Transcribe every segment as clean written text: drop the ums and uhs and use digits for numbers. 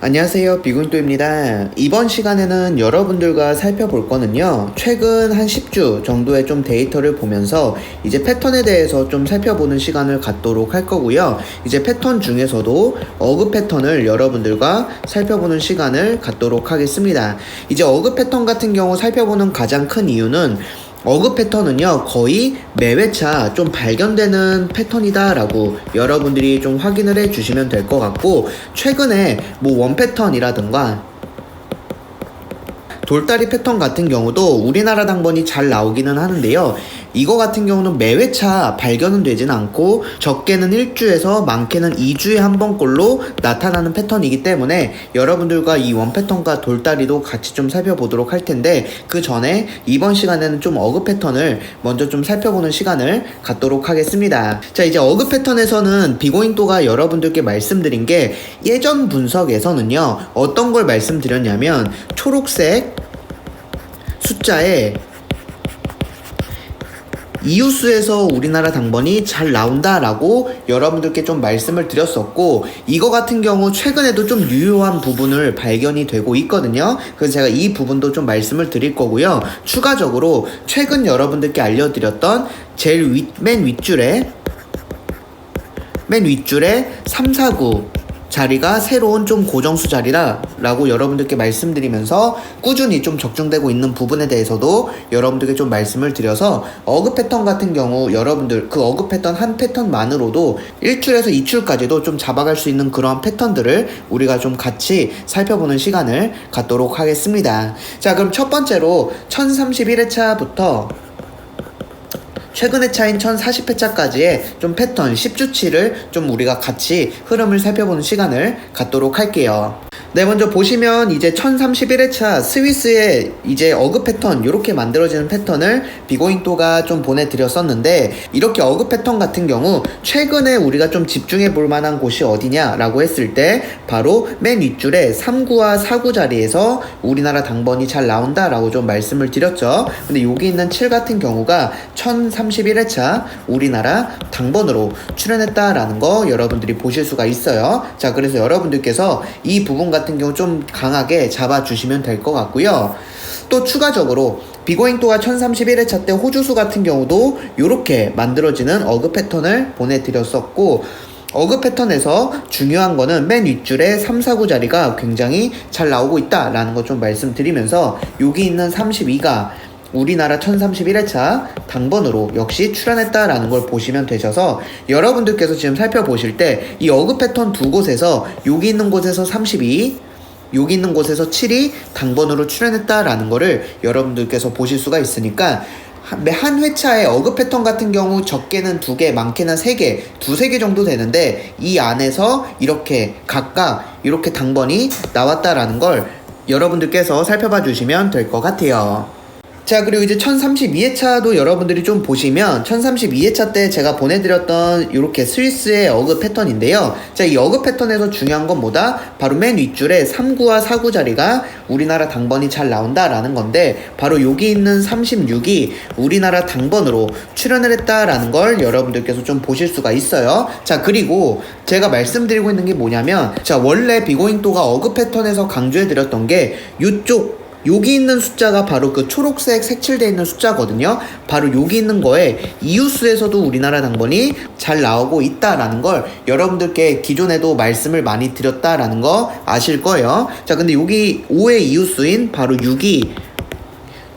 안녕하세요, 비군또입니다. 이번 시간에는 여러분들과 살펴볼 거는요, 최근 한 10주 정도의 좀 데이터를 보면서 이제 패턴에 대해서 좀 살펴보는 시간을 갖도록 할 거고요. 이제 패턴 중에서도 어그 패턴을 여러분들과 살펴보는 시간을 갖도록 하겠습니다. 이제 어그 패턴 같은 경우 살펴보는 가장 큰 이유는 어그 패턴은요, 거의 매회차 좀 발견되는 패턴이다 라고 여러분들이 좀 확인을 해 주시면 될 것 같고, 최근에 뭐 원 패턴이라든가 돌다리 패턴 같은 경우도 우리나라 당번이 잘 나오기는 하는데요, 이거 같은 경우는 매회차 발견은 되진 않고 적게는 1주에서 많게는 2주에 한 번꼴로 나타나는 패턴이기 때문에 여러분들과 이 원 패턴과 돌다리도 같이 좀 살펴보도록 할 텐데, 그 전에 이번 시간에는 좀 어그 패턴을 먼저 좀 살펴보는 시간을 갖도록 하겠습니다. 자, 이제 어그 패턴에서는 비고잉도가 여러분들께 말씀드린 게, 예전 분석에서는요 어떤 걸 말씀드렸냐면, 초록색 숫자에 이웃수에서 우리나라 당번이 잘 나온다라고 여러분들께 좀 말씀을 드렸었고, 이거 같은 경우 최근에도 좀 유효한 부분을 발견이 되고 있거든요. 그래서 제가 이 부분도 좀 말씀을 드릴 거고요. 추가적으로 최근 여러분들께 알려드렸던 제일 맨 윗줄에 3, 4, 9 자리가 새로운 좀 고정수 자리라고 여러분들께 말씀드리면서 꾸준히 좀 적중되고 있는 부분에 대해서도 여러분들께 좀 말씀을 드려서, 어그 패턴 같은 경우 여러분들 그 어그 패턴 한 패턴만으로도 1출에서 2출까지도 좀 잡아갈 수 있는 그러한 패턴들을 우리가 좀 같이 살펴보는 시간을 갖도록 하겠습니다. 자, 그럼 첫 번째로 1031회차부터 최근의 차인 1040회차까지의 좀 패턴 10주치를 좀 우리가 같이 흐름을 살펴보는 시간을 갖도록 할게요. 네, 먼저 보시면 이제 1031회차 스위스의 이제 어그 패턴, 이렇게 만들어지는 패턴을 비고잉도가 좀 보내드렸었는데, 이렇게 어그 패턴 같은 경우 최근에 우리가 좀 집중해 볼 만한 곳이 어디냐라고 했을 때 바로 맨 윗줄에 3구와 4구 자리에서 우리나라 당번이 잘 나온다라고 좀 말씀을 드렸죠. 근데 여기 있는 7 같은 경우가 1031회차 우리나라 당번으로 출연했다라는 거 여러분들이 보실 수가 있어요. 자, 그래서 여러분들께서 이 부분 같은 경우 좀 강하게 잡아주시면 될 것 같고요. 또 추가적으로 비고잉도가 1031회차 때 호주수 같은 경우도 이렇게 만들어지는 어그 패턴을 보내드렸었고, 어그 패턴에서 중요한 거는 맨 윗줄에 3, 4, 9 자리가 굉장히 잘 나오고 있다라는 거 좀 말씀드리면서, 여기 있는 32가 우리나라 1031회차 당번으로 역시 출연했다라는 걸 보시면 되셔서, 여러분들께서 지금 살펴보실 때 이 어그 패턴 두 곳에서 여기 있는 곳에서 32, 여기 있는 곳에서 7이 당번으로 출연했다라는 거를 여러분들께서 보실 수가 있으니까, 한 회차의 어그 패턴 같은 경우 적게는 2개, 많게는 3개, 2-3개 정도 되는데, 이 안에서 이렇게 각각 이렇게 당번이 나왔다라는 걸 여러분들께서 살펴봐 주시면 될 것 같아요. 자, 그리고 이제 1032회차도 여러분들이 좀 보시면, 1032회차 때 제가 보내드렸던 이렇게 스위스의 어그 패턴인데요. 자, 이 어그 패턴에서 중요한 건 뭐다? 바로 맨 윗줄에 3구와 4구 자리가 우리나라 당번이 잘 나온다라는 건데, 바로 여기 있는 36이 우리나라 당번으로 출연을 했다라는 걸 여러분들께서 좀 보실 수가 있어요. 자, 그리고 제가 말씀드리고 있는 게 뭐냐면, 자, 원래 비고잉도가 어그 패턴에서 강조해드렸던 게 이쪽 여기 있는 숫자가 바로 그 초록색 색칠되어 있는 숫자거든요. 바로 여기 있는 거에 이웃수에서도 우리나라 당번이 잘 나오고 있다라는 걸 여러분들께 기존에도 말씀을 많이 드렸다라는 거 아실 거예요. 자, 근데 여기 5의 이웃수인 바로 6이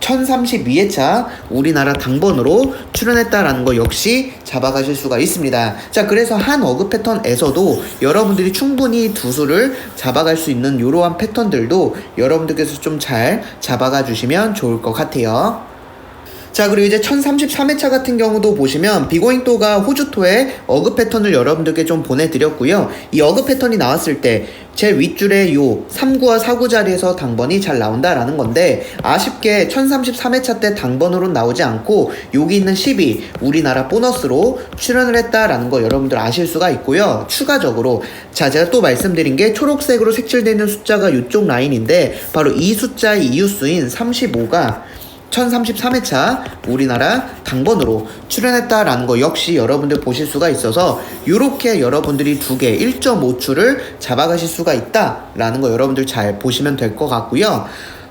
1032회차 우리나라 당번으로 출연했다라는 거 역시 잡아가실 수가 있습니다. 자, 그래서 한 어그 패턴에서도 여러분들이 충분히 두 수를 잡아갈 수 있는 이러한 패턴들도 여러분들께서 좀 잘 잡아가 주시면 좋을 것 같아요. 자, 그리고 이제 1033회차 같은 경우도 보시면 비고잉도가 호주토의 어그 패턴을 여러분들께 좀 보내드렸고요. 이 어그 패턴이 나왔을 때 제 윗줄에 요 3구와 4구 자리에서 당번이 잘 나온다라는 건데, 아쉽게 1033회차 때 당번으로 나오지 않고 여기 있는 10이 우리나라 보너스로 출연을 했다라는 거 여러분들 아실 수가 있고요. 추가적으로 자, 제가 또 말씀드린 게 초록색으로 색칠되어 있는 숫자가 이쪽 라인인데, 바로 이 숫자의 이웃수인 35가 1033회차 우리나라 당번으로 출연했다라는 거 역시 여러분들 보실 수가 있어서 이렇게 여러분들이 두 개 1.5추를 잡아가실 수가 있다라는 거 여러분들 잘 보시면 될 것 같고요.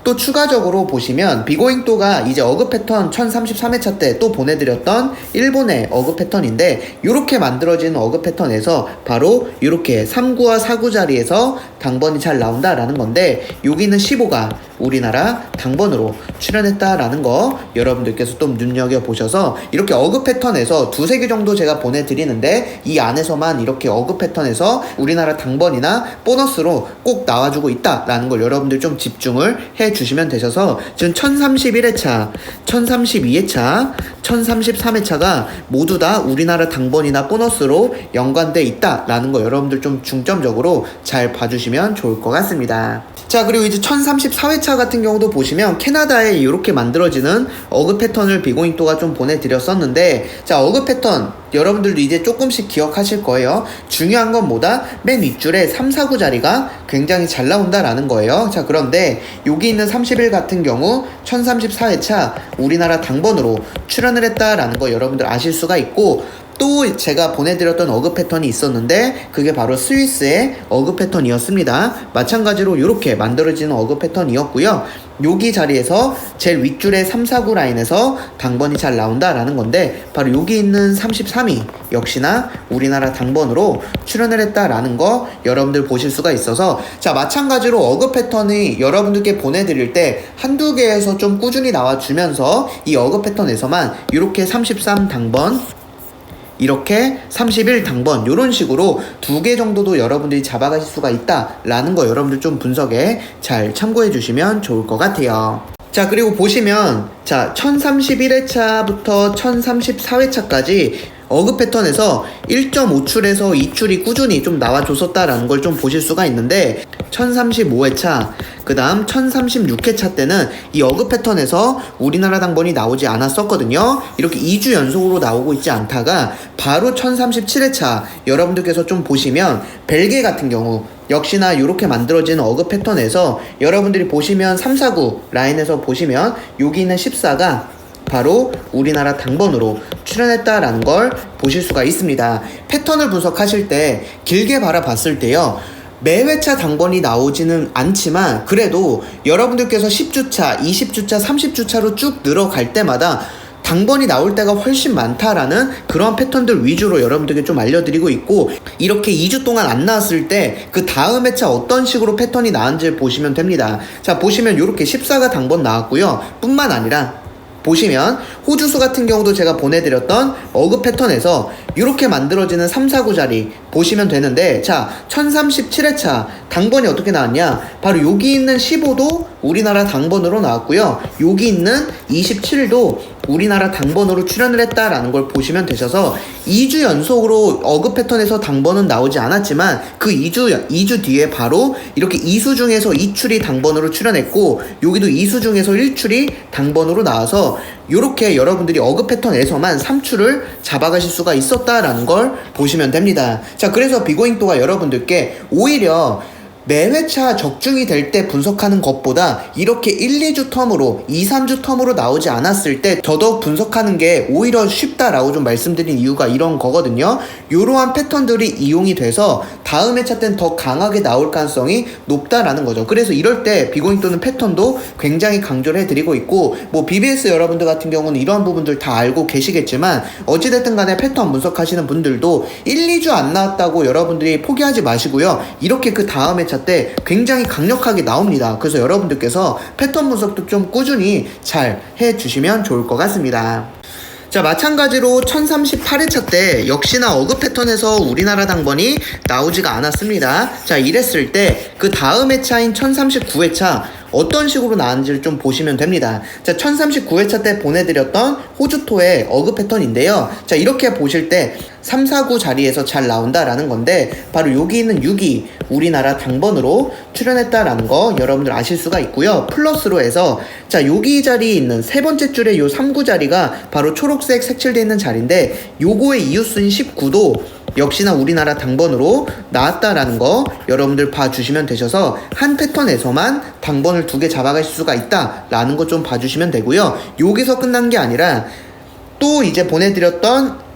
또 추가적으로 보시면 비고잉또가 이제 어그 패턴 1033회차 때 또 보내드렸던 일본의 어그 패턴인데 이렇게 만들어진 어그 패턴에서 바로 이렇게 3구와 4구 자리에서 당번이 잘 나온다라는 건데 여기 있는 15가 우리나라 당번으로 출연했다라는 거 여러분들께서 좀 눈여겨보셔서 이렇게 어그 패턴에서 두세 개 정도 제가 보내드리는데 이 안에서만 이렇게 어그 패턴에서 우리나라 당번이나 보너스로 꼭 나와주고 있다라는 걸 여러분들 좀 집중을 해주시면 되셔서 지금 1031회차, 1032회차, 1033회차가 모두 다 우리나라 당번이나 보너스로 연관돼 있다라는 거 여러분들 좀 중점적으로 잘 봐주시면 좋을 것 같습니다. 자, 그리고 이제 1034회차 같은 경우도 보시면 캐나다에 이렇게 만들어지는 어그 패턴을 비고잉또가 좀 보내드렸었는데, 자, 어그 패턴 여러분들도 이제 조금씩 기억하실 거예요. 중요한 건 뭐다? 맨 윗줄에 3, 4구 자리가 굉장히 잘 나온다라는 거예요. 자, 그런데 여기 있는 30일 같은 경우 1034회차 우리나라 당번으로 출연을 했다라는 거 여러분들 아실 수가 있고, 또 제가 보내드렸던 어그 패턴이 있었는데 그게 바로 스위스의 어그 패턴이었습니다. 마찬가지로 이렇게 만들어지는 어그 패턴이었고요. 여기 자리에서 제일 윗줄의 3, 4구 라인에서 당번이 잘 나온다라는 건데 바로 여기 있는 33이 역시나 우리나라 당번으로 출연을 했다라는 거 여러분들 보실 수가 있어서, 자, 마찬가지로 어그 패턴이 여러분들께 보내드릴 때 한두 개에서 좀 꾸준히 나와주면서 이 어그 패턴에서만 이렇게 33 당번, 이렇게 31 당번 이런 식으로 두 개 정도도 여러분들이 잡아가실 수가 있다라는 거 여러분들 좀 분석에 잘 참고해 주시면 좋을 것 같아요. 자, 그리고 보시면 자 1031회차부터 1034회차까지 어그 패턴에서 1.5출에서 2출이 꾸준히 좀 나와줬었다라는 걸 좀 보실 수가 있는데 1035회차 그 다음 1036회차 때는 이 어그 패턴에서 우리나라 당번이 나오지 않았었거든요. 이렇게 2주 연속으로 나오고 있지 않다가 바로 1037회차 여러분들께서 좀 보시면 벨기에 같은 경우 역시나 이렇게 만들어진 어그 패턴에서 여러분들이 보시면 3, 4구 라인에서 보시면 여기 있는 14가 바로 우리나라 당번으로 출연했다라는 걸 보실 수가 있습니다. 패턴을 분석하실 때 길게 바라봤을 때요, 매 회차 당번이 나오지는 않지만 그래도 여러분들께서 10주차, 20주차, 30주차로 쭉 늘어갈 때마다 당번이 나올 때가 훨씬 많다라는 그런 패턴들 위주로 여러분들께 좀 알려드리고 있고, 이렇게 2주 동안 안 나왔을 때 그 다음 회차 어떤 식으로 패턴이 나왔는지 보시면 됩니다. 자, 보시면 이렇게 14가 당번 나왔고요. 뿐만 아니라 보시면 호주수 같은 경우도 제가 보내드렸던 어그 패턴에서 이렇게 만들어지는 3, 4구 자리 보시면 되는데, 자 1037회차 당번이 어떻게 나왔냐, 바로 여기 있는 15도 우리나라 당번으로 나왔고요, 여기 있는 27도 우리나라 당번으로 출연을 했다라는 걸 보시면 되셔서 2주 연속으로 어그 패턴에서 당번은 나오지 않았지만 그 2주 뒤에 바로 이렇게 2수 중에서 2출이 당번으로 출연했고 여기도 2수 중에서 1출이 당번으로 나와서 이렇게 여러분들이 어그 패턴에서만 3출을 잡아가실 수가 있었다라는 걸 보시면 됩니다. 자, 그래서 비고잉또가 여러분들께 오히려 매 회차 적중이 될 때 분석하는 것보다 이렇게 1, 2주 텀으로 2, 3주 텀으로 나오지 않았을 때 더더욱 분석하는 게 오히려 쉽다라고 좀 말씀드린 이유가 이런 거거든요. 이러한 패턴들이 이용이 돼서 다음 회차 때는 더 강하게 나올 가능성이 높다라는 거죠. 그래서 이럴 때 비고잉또는 패턴도 굉장히 강조를 해드리고 있고, 뭐 BBS 여러분들 같은 경우는 이러한 부분들 다 알고 계시겠지만 어찌됐든 간에 패턴 분석하시는 분들도 1, 2주 안 나왔다고 여러분들이 포기하지 마시고요. 이렇게 그 다음 회차 때 굉장히 강력하게 나옵니다. 그래서 여러분들께서 패턴 분석도 좀 꾸준히 잘 해주시면 좋을 것 같습니다. 자, 마찬가지로 1038회차 때 역시나 어그 패턴에서 우리나라 당번이 나오지가 않았습니다. 자, 이랬을 때 그 다음 회차인 1039회차 어떤 식으로 나왔는지를 좀 보시면 됩니다. 자, 1039회차 때 보내드렸던 호주토의 어그 패턴인데요. 자, 이렇게 보실 때 3, 4구 자리에서 잘 나온다라는 건데 바로 여기 있는 6이 우리나라 당번으로 출연했다라는 거 여러분들 아실 수가 있고요. 플러스로 해서 자, 여기 자리에 있는 세 번째 줄에 요 3구 자리가 바로 초록색 색칠되어 있는 자리인데 요거의 이웃수인 19도 역시나 우리나라 당번으로 나왔다라는 거 여러분들 봐주시면 되셔서 한 패턴에서만 당번을 2개 잡아가실 수가 있다라는 거 좀 봐주시면 되고요. 여기서 끝난 게 아니라 또 이제 보내드렸던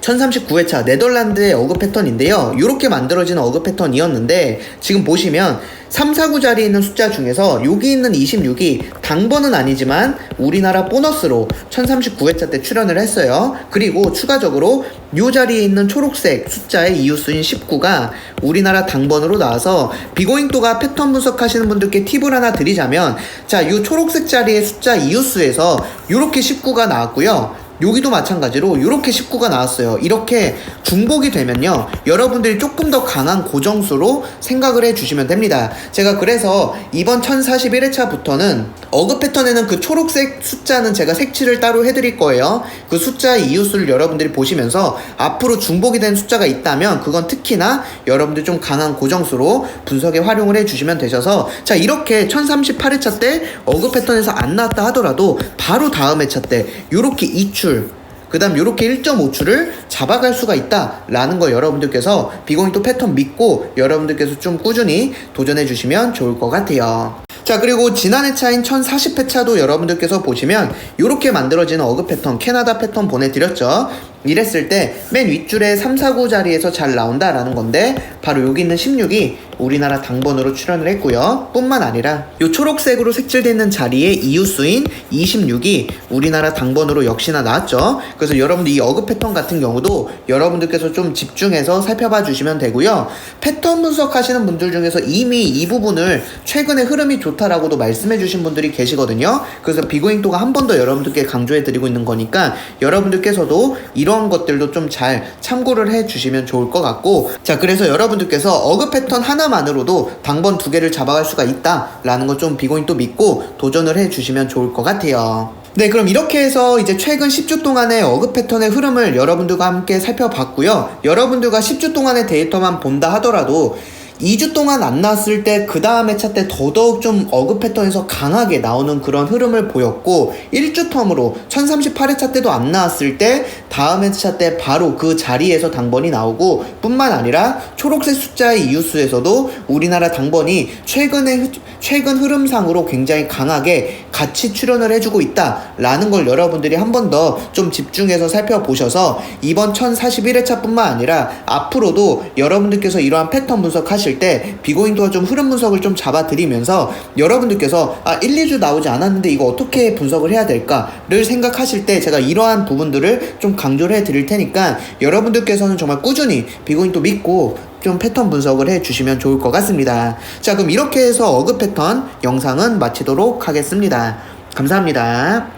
1039회차 네덜란드의 어그 패턴인데요. 이렇게 만들어진 어그 패턴이었는데 지금 보시면 3, 4, 9 자리에 있는 숫자 중에서 여기 있는 26이 당번은 아니지만 우리나라 보너스로 1039회차 때 출연을 했어요. 그리고 추가적으로 이 자리에 있는 초록색 숫자의 이웃수인 19가 우리나라 당번으로 나와서 비고잉또가 패턴 분석하시는 분들께 팁을 하나 드리자면, 자, 이 초록색 자리의 숫자 이웃수에서 이렇게 19가 나왔고요. 여기도 마찬가지로 이렇게 19가 나왔어요. 이렇게 중복이 되면요, 여러분들이 조금 더 강한 고정수로 생각을 해주시면 됩니다. 제가 그래서 이번 1041회차부터는 어그 패턴에는 그 초록색 숫자는 제가 색칠을 따로 해드릴 거예요. 그 숫자의 이웃수를 여러분들이 보시면서 앞으로 중복이 된 숫자가 있다면 그건 특히나 여러분들 좀 강한 고정수로 분석에 활용을 해주시면 되셔서, 자, 이렇게 1038회차 때 어그 패턴에서 안 나왔다 하더라도 바로 다음 회차 때 이렇게 2출, 그 다음 요렇게 1.5출을 잡아갈 수가 있다라는 거 여러분들께서 비고잉또 패턴 믿고 여러분들께서 좀 꾸준히 도전해 주시면 좋을 것 같아요. 자, 그리고 지난 회차인 1040회차도 여러분들께서 보시면 요렇게 만들어지는 어그 패턴, 캐나다 패턴 보내드렸죠. 이랬을 때 맨 윗줄에 3, 4, 9 자리에서 잘 나온다라는 건데, 바로 여기 있는 16이 우리나라 당번으로 출연을 했고요. 뿐만 아니라 요 초록색으로 색칠되어 있는 자리에 이웃수인 26이 우리나라 당번으로 역시나 나왔죠. 그래서 여러분들 이 어그 패턴 같은 경우도 여러분들께서 좀 집중해서 살펴봐 주시면 되고요. 패턴 분석하시는 분들 중에서 이미 이 부분을 최근에 흐름이 좋다라고도 말씀해 주신 분들이 계시거든요. 그래서 비고잉또가 한 번 더 여러분들께 강조해 드리고 있는 거니까 여러분들께서도 이런 것들도 좀 잘 참고를 해 주시면 좋을 것 같고, 자, 그래서 여러분들께서 어그 패턴 하나만으로도 당번 2개를 잡아갈 수가 있다라는 거 좀 비고잉또 믿고 도전을 해 주시면 좋을 것 같아요. 네, 그럼 이렇게 해서 이제 최근 10주 동안의 어그 패턴의 흐름을 여러분들과 함께 살펴봤고요. 여러분들과 10주 동안의 데이터만 본다 하더라도 2주 동안 안 나왔을 때 그 다음 회차 때 더더욱 좀 어그 패턴에서 강하게 나오는 그런 흐름을 보였고, 1주 텀으로 1038회차 때도 안 나왔을 때 다음 회차 때 바로 그 자리에서 당번이 나오고, 뿐만 아니라 초록색 숫자의 이웃수에서도 우리나라 당번이 최근 흐름상으로 굉장히 강하게 같이 출연을 해주고 있다라는 걸 여러분들이 한 번 더 좀 집중해서 살펴보셔서 이번 1041회차 뿐만 아니라 앞으로도 여러분들께서 이러한 패턴 분석하실 때 비고잉또와 좀 흐름 분석을 좀 잡아드리면서 여러분들께서 1, 2주 나오지 않았는데 이거 어떻게 분석을 해야 될까를 생각하실 때 제가 이러한 부분들을 좀 강조를 해드릴 테니까 여러분들께서는 정말 꾸준히 비고잉또 믿고 좀 패턴 분석을 해주시면 좋을 것 같습니다. 자, 그럼 이렇게 해서 어그 패턴 영상은 마치도록 하겠습니다. 감사합니다.